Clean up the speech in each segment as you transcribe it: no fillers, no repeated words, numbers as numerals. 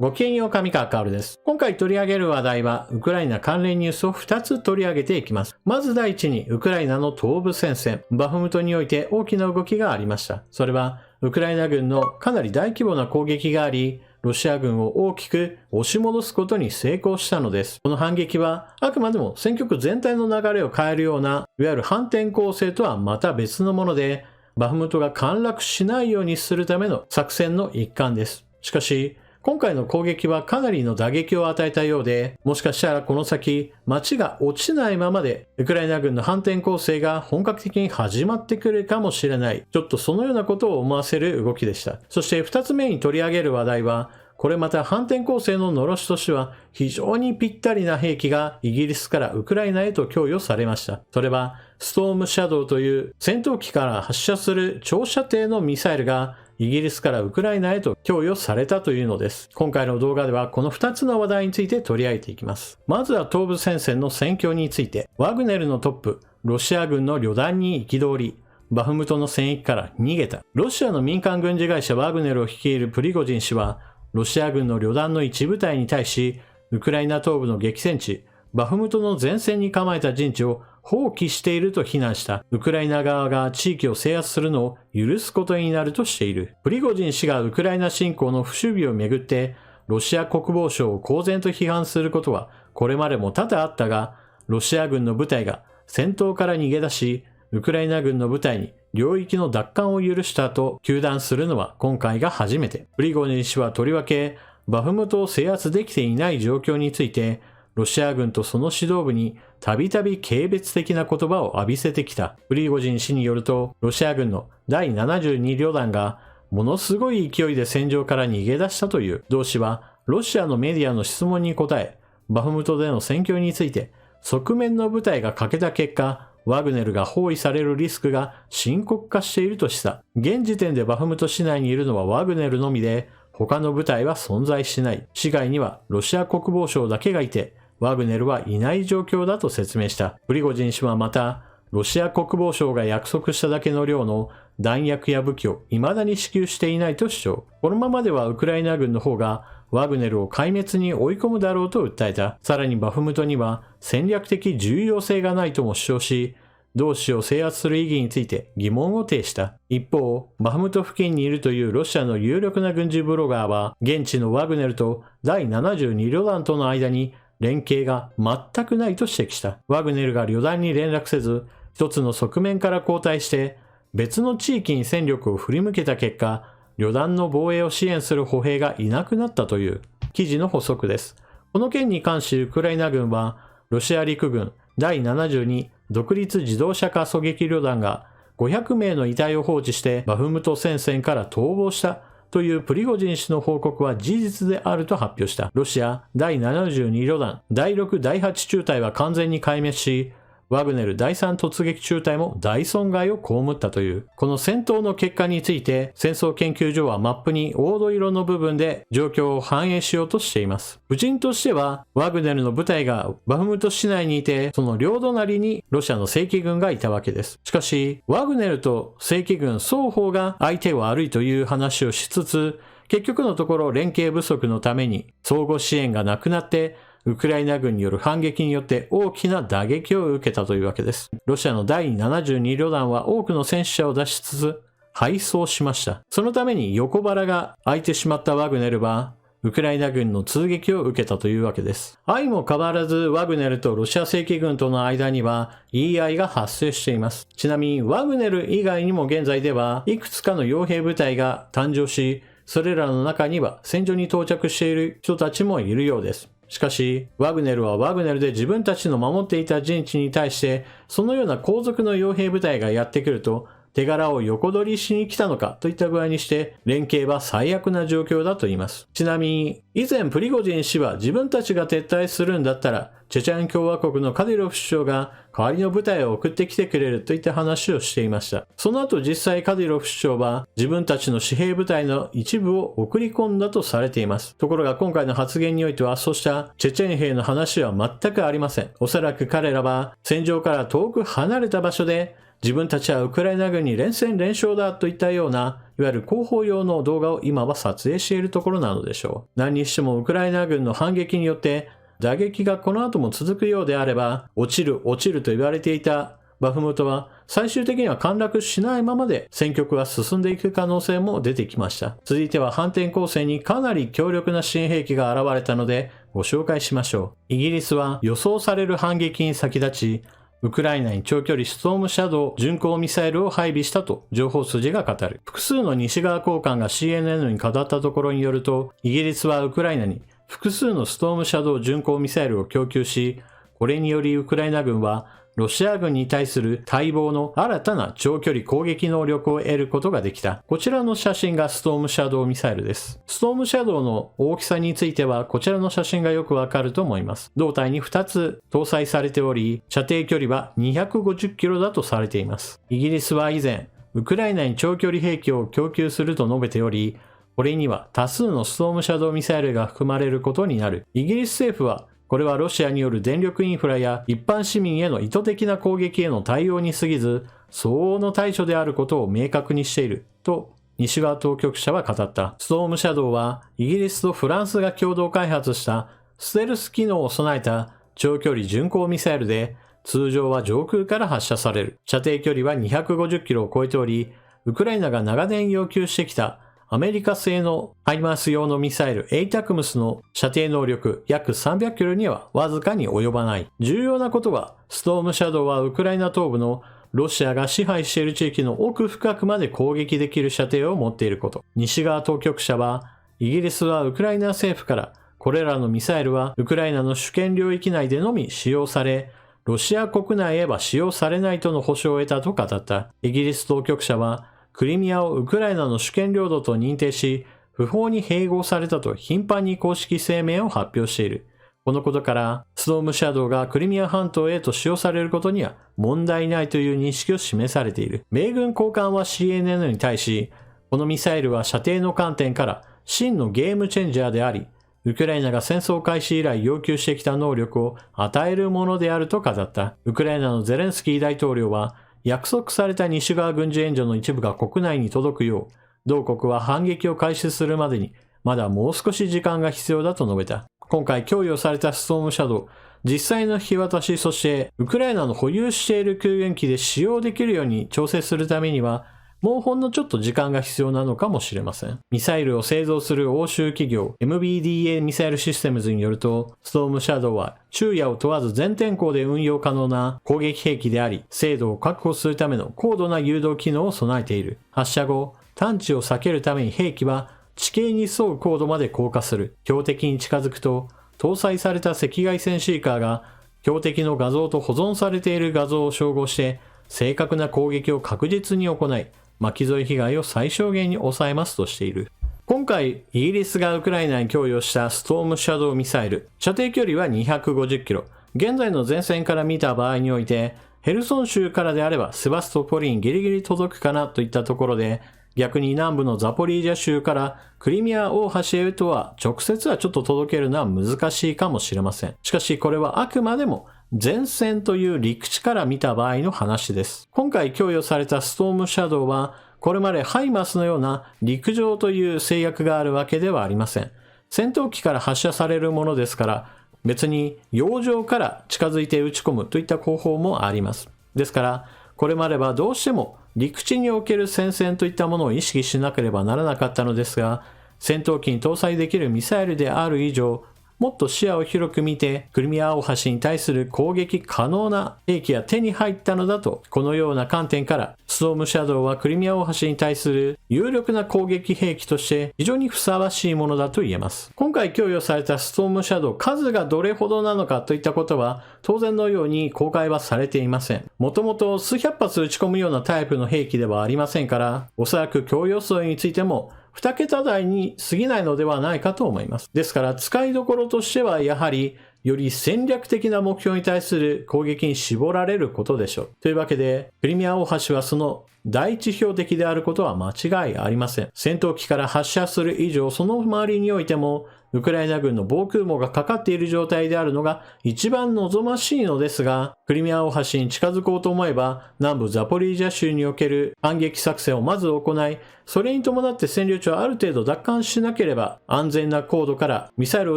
ごきげんよう、上川薫です。今回取り上げる話題は、ウクライナ関連ニュースを2つ取り上げていきます。まず第一に、ウクライナの東部戦線、バフムトにおいて大きな動きがありました。それは、ウクライナ軍のかなり大規模な攻撃があり、ロシア軍を大きく押し戻すことに成功したのです。この反撃は、あくまでも戦局全体の流れを変えるような、いわゆる反転攻勢とはまた別のもので、バフムトが陥落しないようにするための作戦の一環です。しかし、今回の攻撃はかなりの打撃を与えたようで、もしかしたらこの先、街が落ちないままで、ウクライナ軍の反転攻勢が本格的に始まってくるかもしれない。ちょっとそのようなことを思わせる動きでした。そして2つ目に取り上げる話題は、これまた反転攻勢ののろしとしては、非常にぴったりな兵器がイギリスからウクライナへと供与されました。それは、ストームシャドウという戦闘機から発射する長射程のミサイルが、イギリスからウクライナへと供与されたというのです。今回の動画ではこの2つの話題について取り上げていきます。まずは東部戦線の戦況について、ワグネルのトップ、ロシア軍の旅団に憤り、バフムトの戦域から逃げた。ロシアの民間軍事会社ワグネルを率いるプリゴジン氏は、ロシア軍の旅団の一部隊に対し、ウクライナ東部の激戦地、バフムトの前線に構えた陣地を放棄していると非難した。ウクライナ側が地域を制圧するのを許すことになるとしている。プリゴジン氏がウクライナ侵攻の不守備をめぐって、ロシア国防省を公然と批判することはこれまでも多々あったが、ロシア軍の部隊が戦闘から逃げ出し、ウクライナ軍の部隊に領域の奪還を許したと糾弾するのは今回が初めて。プリゴジン氏はとりわけ、バフムトを制圧できていない状況について、ロシア軍とその指導部にたびたび軽蔑的な言葉を浴びせてきた。プリゴジン氏によると、ロシア軍の第72旅団がものすごい勢いで戦場から逃げ出したという。同氏はロシアのメディアの質問に答え、バフムトでの戦況について、側面の部隊が欠けた結果、ワグネルが包囲されるリスクが深刻化していると示唆。現時点でバフムト市内にいるのはワグネルのみで、他の部隊は存在しない。市外にはロシア国防省だけがいて、ワグネルはいない状況だと説明した。プリゴジン氏はまた、ロシア国防省が約束しただけの量の弾薬や武器を未だに支給していないと主張。このままではウクライナ軍の方がワグネルを壊滅に追い込むだろうと訴えた。さらにバフムトには戦略的重要性がないとも主張し、同市を制圧する意義について疑問を呈した。一方、バフムト付近にいるというロシアの有力な軍事ブロガーは、現地のワグネルと第72旅団との間に連携が全くないと指摘した。ワグネルが旅団に連絡せず、一つの側面から後退して、別の地域に戦力を振り向けた結果、旅団の防衛を支援する歩兵がいなくなったという記事の補足です。この件に関しウクライナ軍は、ロシア陸軍第72独立自動車化狙撃旅団が500名の遺体を放置してバフムト戦線から逃亡したというプリゴジン氏の報告は事実であると発表した。ロシア第72旅団第6第8中隊は完全に壊滅し、ワグネル第3突撃中隊も大損害を被ったという。この戦闘の結果について、戦争研究所はマップに黄土色の部分で状況を反映しようとしています。布陣としては、ワグネルの部隊がバフムト市内にいて、その両隣にロシアの正規軍がいたわけです。しかし、ワグネルと正規軍双方が相手は悪いという話をしつつ、結局のところ連携不足のために相互支援がなくなって、ウクライナ軍による反撃によって大きな打撃を受けたというわけです。ロシアの第72旅団は多くの戦死者を出しつつ敗走しました。そのために横腹が空いてしまったワグネルはウクライナ軍の痛撃を受けたというわけです。相も変わらずワグネルとロシア正規軍との間には言い合いが発生しています。ちなみにワグネル以外にも現在ではいくつかの傭兵部隊が誕生し、それらの中には戦場に到着している人たちもいるようです。しかし、ワグネルはワグネルで自分たちの守っていた陣地に対して、そのような後続の傭兵部隊がやってくると、手柄を横取りしに来たのかといった具合にして、連携は最悪な状況だと言います。ちなみに、以前プリゴジン氏は自分たちが撤退するんだったら、チェチェン共和国のカディロフ首相が代わりの部隊を送ってきてくれるといった話をしていました。その後実際カディロフ首相は自分たちの私兵部隊の一部を送り込んだとされています。ところが今回の発言においてはそうしたチェチェン兵の話は全くありません。おそらく彼らは戦場から遠く離れた場所で自分たちはウクライナ軍に連戦連勝だといったような、いわゆる広報用の動画を今は撮影しているところなのでしょう。何にしてもウクライナ軍の反撃によって打撃がこの後も続くようであれば、落ちると言われていたバフムトは最終的には陥落しないままで戦局が進んでいく可能性も出てきました。続いては反転攻勢にかなり強力な新兵器が現れたのでご紹介しましょう。イギリスは予想される反撃に先立ち、ウクライナに長距離ストームシャドウ巡航ミサイルを配備したと情報筋が語る。複数の西側高官が CNN に語ったところによると、イギリスはウクライナに複数のストームシャドウ巡航ミサイルを供給し、これによりウクライナ軍はロシア軍に対する待望の新たな長距離攻撃能力を得ることができた。こちらの写真がストームシャドウミサイルです。ストームシャドウの大きさについてはこちらの写真がよくわかると思います。胴体に2つ搭載されており、射程距離は250キロだとされています。イギリスは以前、ウクライナに長距離兵器を供給すると述べており、これには多数のストームシャドウミサイルが含まれることになる。イギリス政府はこれはロシアによる電力インフラや一般市民への意図的な攻撃への対応に過ぎず、相応の対処であることを明確にしていると西側当局者は語った。ストームシャドウはイギリスとフランスが共同開発したステルス機能を備えた長距離巡航ミサイルで、通常は上空から発射される。射程距離は250キロを超えており、ウクライナが長年要求してきたアメリカ製のハイマース用のミサイル ATACMS の射程能力約300キロにはわずかに及ばない。重要なことは、ストームシャドウはウクライナ東部のロシアが支配している地域の奥深くまで攻撃できる射程を持っていること。西側当局者は、イギリスはウクライナ政府からこれらのミサイルはウクライナの主権領域内でのみ使用され、ロシア国内へは使用されないとの保証を得たと語った。イギリス当局者は、クリミアをウクライナの主権領土と認定し、不法に併合されたと頻繁に公式声明を発表している。このことから、ストームシャドウがクリミア半島へと使用されることには問題ないという認識を示されている。米軍高官は CNN に対し、このミサイルは射程の観点から真のゲームチェンジャーであり、ウクライナが戦争開始以来要求してきた能力を与えるものであると語った。ウクライナのゼレンスキー大統領は、約束された西側軍事援助の一部が国内に届くよう、同国は反撃を開始するまでに、まだもう少し時間が必要だと述べた。今回供与されたストームシャドウ、実際の引き渡し、そしてウクライナの保有している救援機で使用できるように調整するためには、もうほんのちょっと時間が必要なのかもしれません。ミサイルを製造する欧州企業 MBDA ミサイルシステムズによると、ストームシャドウは昼夜を問わず全天候で運用可能な攻撃兵器であり、精度を確保するための高度な誘導機能を備えている。発射後、探知を避けるために兵器は地形に沿う高度まで降下する。標的に近づくと、搭載された赤外線シーカーが標的の画像と保存されている画像を照合して、正確な攻撃を確実に行い、巻き添え被害を最小限に抑えますとしている。今回、イギリスがウクライナに供与したストームシャドウミサイル、射程距離は250キロ。現在の前線から見た場合において、ヘルソン州からであればセバストポリにギリギリ届くかなといったところで、逆に南部のザポリージャ州からクリミア大橋へとは直接はちょっと届けるのは難しいかもしれません。しかしこれはあくまでも前線という陸地から見た場合の話です。今回供与されたストームシャドウはこれまでハイマースのような陸上という制約があるわけではありません。戦闘機から発射されるものですから別に洋上から近づいて撃ち込むといった方法もあります。ですからこれまではどうしても陸地における戦線といったものを意識しなければならなかったのですが、戦闘機に搭載できるミサイルである以上、もっと視野を広く見て、クリミア大橋に対する攻撃可能な兵器が手に入ったのだと、このような観点から、ストームシャドウはクリミア大橋に対する有力な攻撃兵器として非常にふさわしいものだと言えます。今回供与されたストームシャドウ、数がどれほどなのかといったことは、当然のように公開はされていません。もともと数百発撃ち込むようなタイプの兵器ではありませんから、おそらく供与数についても、2桁台に過ぎないのではないかと思います。ですから使いどころとしてはやはりより戦略的な目標に対する攻撃に絞られることでしょう。というわけでクリミア大橋はその第一標的であることは間違いありません。戦闘機から発射する以上その周りにおいてもウクライナ軍の防空網がかかっている状態であるのが一番望ましいのですが、クリミア大橋に近づこうと思えば、南部ザポリージャ州における反撃作戦をまず行い、それに伴って占領地をある程度奪還しなければ、安全な高度からミサイルを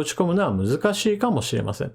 撃ち込むのは難しいかもしれません。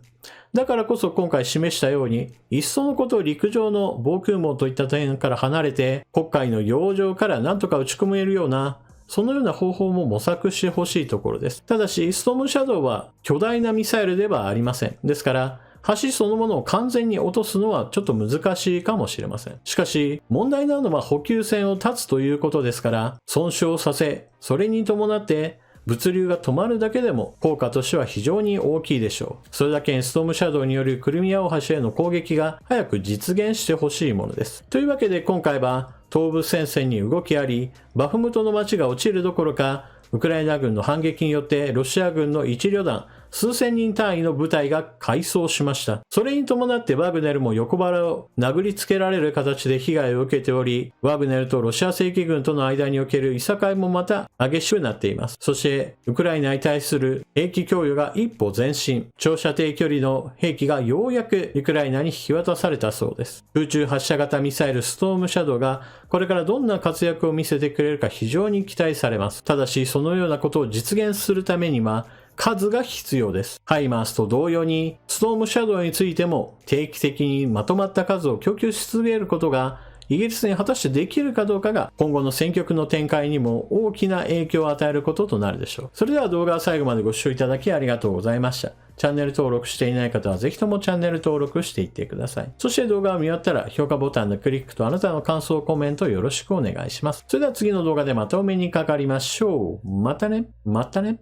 だからこそ今回示したように、いっそのことを陸上の防空網といった点から離れて、黒海の洋上から何とか撃ち込めるような、そのような方法も模索してほしいところです。ただし、ストームシャドウは巨大なミサイルではありません。ですから、橋そのものを完全に落とすのはちょっと難しいかもしれません。しかし、問題なのは補給線を断つということですから、損傷させ、それに伴って物流が止まるだけでも効果としては非常に大きいでしょう。それだけにストームシャドウによるクリミア大橋への攻撃が早く実現してほしいものです。というわけで今回は東部戦線に動きあり、バフムトの町が落ちるどころか、ウクライナ軍の反撃によってロシア軍の一旅団数千人単位の部隊が敗走しました。それに伴ってワグネルも横腹を殴りつけられる形で被害を受けており、ワグネルとロシア正規軍との間におけるいさかいもまた激しくなっています。そしてウクライナに対する兵器供与が一歩前進、長射程距離の兵器がようやくウクライナに引き渡されたそうです。空中発射型ミサイルストームシャドウがこれからどんな活躍を見せてくれるか非常に期待されます。ただしそのようなことを実現するためには数が必要です。ハイマースと同様に、ストームシャドウについても定期的にまとまった数を供給し続けることが、イギリスに果たしてできるかどうかが今後の戦局の展開にも大きな影響を与えることとなるでしょう。それでは動画を最後までご視聴いただきありがとうございました。チャンネル登録していない方はぜひともチャンネル登録していってください。そして動画を見終わったら評価ボタンのクリックとあなたの感想、コメントよろしくお願いします。それでは次の動画でまたお目にかかりましょう。またね。またね。